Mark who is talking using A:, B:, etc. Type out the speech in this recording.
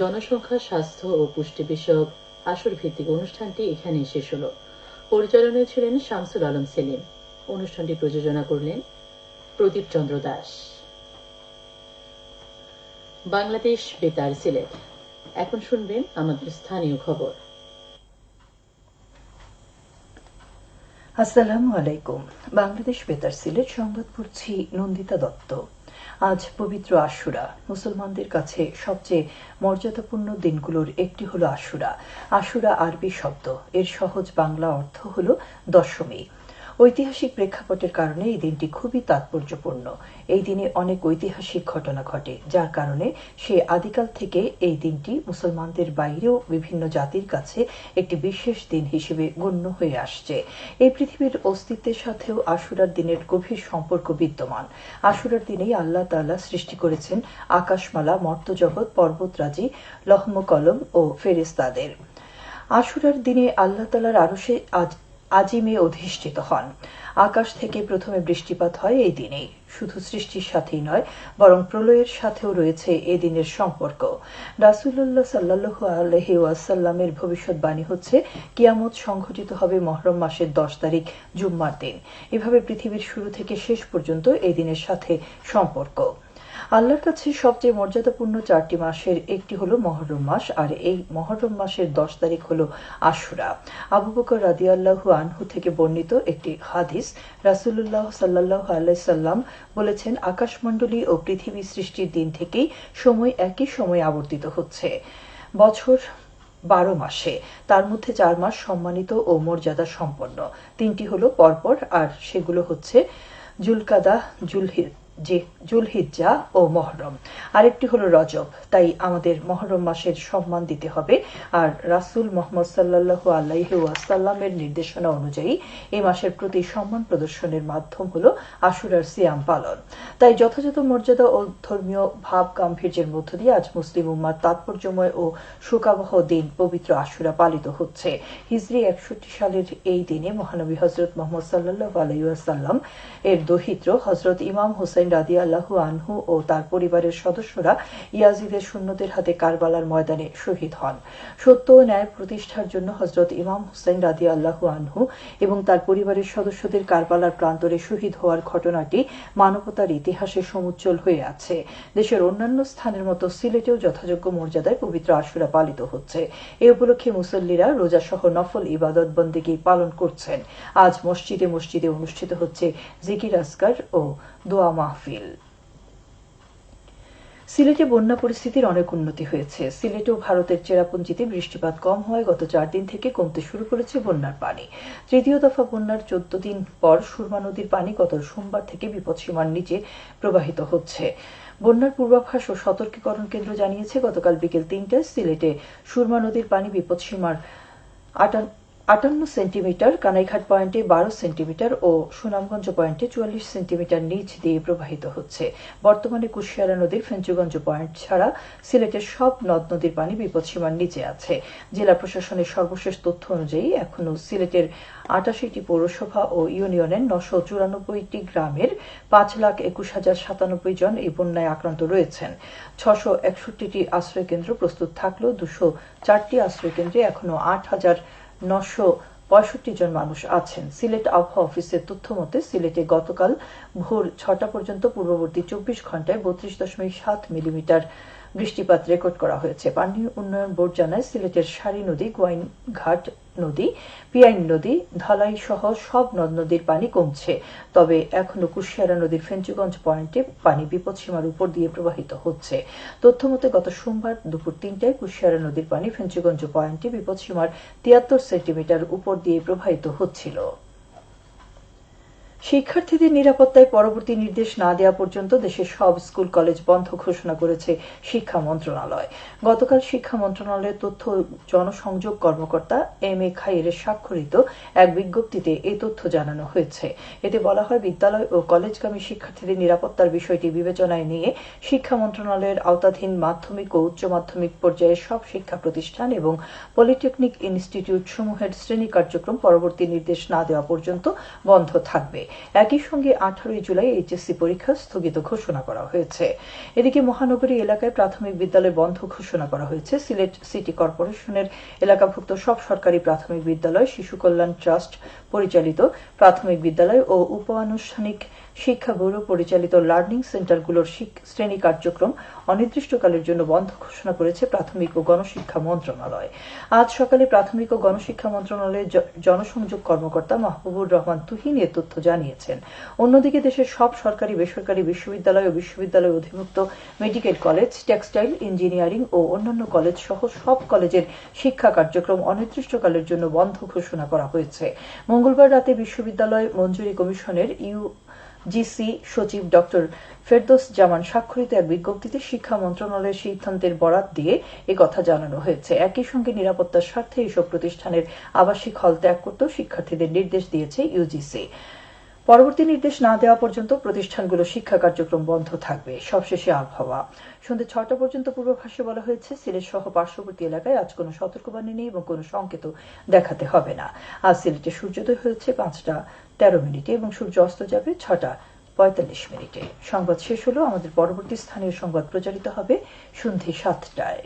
A: জনসংখ্যা, স্বাস্থ্য ও পুষ্টি বিষয়ক আসর ভিত্তিক অনুষ্ঠানটি এখানেই শেষ হলো। পরিচালনায় ছিলেন শামসুল আলম সেলিম। অনুষ্ঠানটি প্রযোজনা করলেন প্রদীপ চন্দ্র দাস। বাংলাদেশ বেতার সিলেট। এখন শুনবেন আমাদের স্থানীয় খবর।
B: আসসালামু আলাইকুম। বাংলাদেশ বেতার সিলেট সংবাদ পড়ছি নন্দিতা দত্ত। আজ পবিত্র আশুরা। মুসলমানদের কাছে সবচেয়ে মর্যাদাপূর্ণ দিনগুলোর একটি হলো আশুরা। আশুরা আরবি শব্দ, এর সহজ বাংলা অর্থ হলো দশমী। ঐতিহাসিক প্রেক্ষাপটের কারণে এই দিনটি খুবই তাৎপর্যপূর্ণ। এই দিনে অনেক ঐতিহাসিক ঘটনা ঘটে, যার কারণে সে আদিকাল থেকে এই দিনটি মুসলমানদের বাইরেও বিভিন্ন জাতির কাছে একটি বিশেষ দিন হিসেবে গণ্য হয়ে আসছে। এই পৃথিবীর অস্তিত্বের সাথেও আশুরার দিনের গভীর সম্পর্ক বিদ্যমান। আশুরার দিনেই আল্লাহ তাআলা সৃষ্টি করেছেন আকাশমালা, মর্ত্যজগৎ, পর্বতরাজি, লহম কলম ও ফেরেশতাদের। আশুরার দিনে আল্লাহ তাআলার আরশে আজিমে অধিষ্ঠিত হন। আকাশ থেকে প্রথমে বৃষ্টিপাত হয় এই দিনেই। শুধু সৃষ্টির সাথেই নয়, বরং প্রলয়ের সাথেও রয়েছে এ দিনের সম্পর্ক। রাসূলুল্লাহ সাল্লাল্লাহু আলাইহি ওয়াসাল্লামের ভবিষ্যৎবাণী হচ্ছে, কিয়ামত সংঘটিত হবে মহরম মাসের 10 তারিখ জুম্মার দিন। এভাবে পৃথিবীর শুরু থেকে শেষ পর্যন্ত এই দিনের সাথে সম্পর্ক। আল্লাহর কাছে সবচেয়ে মর্যাদাপূর্ণ 4টি মাসের একটি হলো মহরম মাস, আর এই মহরম মাসের 10 তারিখ হলো আশুরা। আবু বকর রাদিয়াল্লাহু আনহু থেকে বর্ণিত একটি হাদিস, রাসূলুল্লাহ সাল্লাল্লাহু আলাইহি সাল্লাম বলেছেন, আকাশমণ্ডলী ও পৃথিবী সৃষ্টির দিন থেকেই সময় একই সময় আবর্তিত হচ্ছে। বছর 12 মাসে তার মধ্যে 4 মাস সম্মানিত ও মর্যাদা সম্পন্ন। 3টি হলো পরপর, আর সেগুলো হচ্ছে জুলকাদা, জুলহিজ্জা ও মহরম। আরেকটি হলো রজব। তাই আমাদের মহরম মাসের সম্মান দিতে হবে। আর রাসূল মুহাম্মদ সাল্লাল্লাহু আলাইহি ওয়াসাল্লামের নির্দেশনা অনুযায়ী এই মাসের প্রতি সম্মান প্রদর্শনের মাধ্যম হলো আশুরার সিয়াম পালন। তাই যথাযথ মর্যাদা ও ধর্মীয় ভাব গাম্ভীর্যের মধ্য দিয়ে আজ মুসলিম উম্মার তাৎপর্যময় ও শোকাবহ দিন পবিত্র আশুরা পালিত হচ্ছে। হিজরি 61 সালের এই দিনে মহানবী হযরত মুহাম্মদ সাল্লাল্লাহু আলাইহি ওয়াসাল্লাম এর দহিত্র হযরত ইমাম হোসেন রাদিয়াল্লাহু আনহু ও তার পরিবারের সদস্যরা ইয়াজিদের সৈন্যদের হাতে কারবালার ময়দানে শহীদ হন। সত্য ও ন্যায় প্রতিষ্ঠার জন্য হযরত ইমাম হোসেন রাদিয়াল্লাহু আনহু এবং তার পরিবারের সদস্যদের কারবালার প্রান্তরে শহীদ হওয়ার ঘটনাটি মানবতার ইতিহাসে সমুজ্জ্বল হয়ে আছে। দেশের অন্যান্য স্থানের মতো সিলেটেও যথাযোগ্য মর্যাদায় পবিত্র আশুরা পালিত হচ্ছে। এ উপলক্ষে মুসল্লিরা রোজা সহ নফল ইবাদত বন্দেগী পালন করছেন। আজ মসজিদে মসজিদে অনুষ্ঠিত হচ্ছে জিকির আজকার ও দোয়া মাহফিল। সিলেটে বন্যা পরিস্থিতির অনেক উন্নতি হয়েছে। সিলেট ও ভারতের চেরাপুঞ্জিতে বৃষ্টিপাত কম হওয়ায় গত 4 দিন থেকে কমতে শুরু করেছে বন্যার পানি। তৃতীয় দফা বন্যার 14 দিন পর সুরমা নদীর পানি গত সোমবার থেকে বিপদসীমার নিচে প্রবাহিত হচ্ছে। বন্যার পূর্বাভাস ও সতর্কীকরণ কেন্দ্র জানিয়েছে, গতকাল বিকেল 3টায় সিলেটে সুরমা নদীর পানি বিপদসীমার 58 সেন্টিমিটার, কানাইঘাট পয়েন্টে 12 সেন্টিমিটার ও সুনামগঞ্জ পয়েন্টে 44 সেন্টিমিটার নিচ দিয়ে প্রবাহিত হচ্ছে। বর্তমানে কুশিয়ারা নদীর ফেঞ্চুগঞ্জ পয়েন্ট ছাড়া সিলেটের সব নদ নদীর পানি বিপদসীমার নিচে আছে। জেলা প্রশাসনের সর্বশেষ তথ্য অনুযায়ী এখনো সিলেটের 88টি পৌরসভা ও ইউনিয়নের 994টি গ্রামের 5,21,097 জন এই বন্যায় আক্রান্ত রয়েছেন। 661টি আশ্রয়কেন্দ্র প্রস্তুত থাকলেও 204টি আশ্রয়কেন্দ্রে এখনো 8,965 জন মানুষ আছেন। সিলেট আবহাওয়া অফিসের তথ্য মতে সিলেটে গতকাল ভোর 6টা পর্যন্ত পূর্ববর্তী 24 ঘন্টায় 32.7 মিলিমিটার বৃষ্টিপাত রেকর্ড করা হয়েছে। পানি উন্নয়ন বোর্ড জানায়, সিলেটের সারি নদী, গোয়াইনঘাট নদী, পিয়াইন নদী, ধলাই সহ সব নদ নদীর পানি কমছে। তবে এখনো কুশিয়ারা নদীর ফেঞ্চুগঞ্জ পয়েন্টে পানি বিপদসীমার উপর দিয়ে প্রবাহিত হচ্ছে। তথ্য মতে গত সোমবার দুপুর 3টায় কুশিয়ারা নদীর পানি ফেঞ্চুগঞ্জ পয়েন্টে বিপদসীমার 73 সেন্টিমিটার উপর দিয়ে প্রবাহিত হচ্ছিল। শিক্ষার্থীদের নিরাপত্তায় পরবর্তী নির্দেশ না দেওয়া পর্যন্ত দেশের সব স্কুল কলেজ বন্ধ ঘোষণা করেছে শিক্ষা মন্ত্রণালয়। গতকাল শিক্ষা মন্ত্রণালয়ের তথ্য জনসংযোগ কর্মকর্তা এম.এ. খাইরের স্বাক্ষরিত এক বিজ্ঞপ্তিতে এই তথ্য জানানো হয়েছে। এতে বলা হয়, বিদ্যালয় ও কলেজগামী শিক্ষার্থীদের নিরাপত্তার বিষয়টি বিবেচনায় নিয়ে শিক্ষা মন্ত্রণালয়ের আওতাধীন মাধ্যমিক ও উচ্চ মাধ্যমিক পর্যায়ের সব শিক্ষা প্রতিষ্ঠান এবং পলিটেকনিক ইনস্টিটিউট সমূহের শ্রেণী কার্যক্রম পরবর্তী নির্দেশ না দেওয়া পর্যন্ত বন্ধ থাকবে। একই সঙ্গে 18 জুলাই এইচএসসি পরীক্ষা স্থগিত ঘোষণা করা হয়েছে। এদিকে মহানগরী এলাকায় প্রাথমিক বিদ্যালয় বন্ধ ঘোষণা করা হয়েছে। সিলেট সিটি কর্পোরেশনের এলাকাভুক্ত সব সরকারি প্রাথমিক বিদ্যালয়, শিশু কল্যাণ ট্রাস্ট পরিচালিত প্রাথমিক বিদ্যালয় ও উপ-আনুষ্ঠানিক শিক্ষা ব্যুরো পরিচালিত লার্নিং সেন্টারগুলোর শ্রেণী কার্যক্রম অনির্দিষ্টকালের জন্য বন্ধ ঘোষণা করেছে প্রাথমিক ও গণশিক্ষা মন্ত্রণালয়। আজ সকালে প্রাথমিক ও গণশিক্ষা মন্ত্রণালয়ের জনসংযোগ কর্মকর্তা মাহবুবুর রহমান তুহিন এ তথ্য জানিয়েছেন। অন্যদিকে দেশের সব সরকারি বেসরকারি বিশ্ববিদ্যালয় ও বিশ্ববিদ্যালয় অধিভুক্ত মেডিকেল কলেজ, টেক্সটাইল, ইঞ্জিনিয়ারিং ও অন্যান্য কলেজ সহ সব কলেজের শিক্ষা কার্যক্রম অনির্দিষ্টকালের জন্য বন্ধ ঘোষণা করা হয়েছে। মঙ্গলবার রাতে বিশ্ববিদ্যালয় মঞ্জুরি কমিশনের ইউজিসি সচিব ডক্টর ফেরদৌস জামান স্বাক্ষরিত এক বিজ্ঞপ্তিতে শিক্ষা মন্ত্রণালয়ের সিদ্ধান্তের বরাত দিয়ে একথা জানানো হয়েছে। একই সঙ্গে নিরাপত্তার স্বার্থে এসব প্রতিষ্ঠানের আবাসিক হল ত্যাগ করতেও শিক্ষার্থীদের নির্দেশ দিয়েছে ইউজিসি। পরবর্তী নির্দেশ না দেওয়া পর্যন্ত প্রতিষ্ঠানগুলো শিক্ষা কার্যক্রম বন্ধ থাকবে। সবশেষে আবহাওয়া। সন্ধ্যে 6টা পর্যন্ত পূর্বাভাসে বলা হয়েছে, সিলেট সহ পার্শ্ববর্তী এলাকায় আজ কোনো সতর্কবাণী নেই এবং কোনো সংকেত দেখাতে হবে না। আজ সিলেটে সূর্যোদয় হয়েছে 5টা 13 মিনিটে এবং সূর্য অস্ত যাবে 6টা 45 মিনিটে। সংবাদ শেষ হলো। আমাদের পরবর্তী স্থানীয় সংবাদ প্রচারিত হবে সন্ধ্যে 7টায়।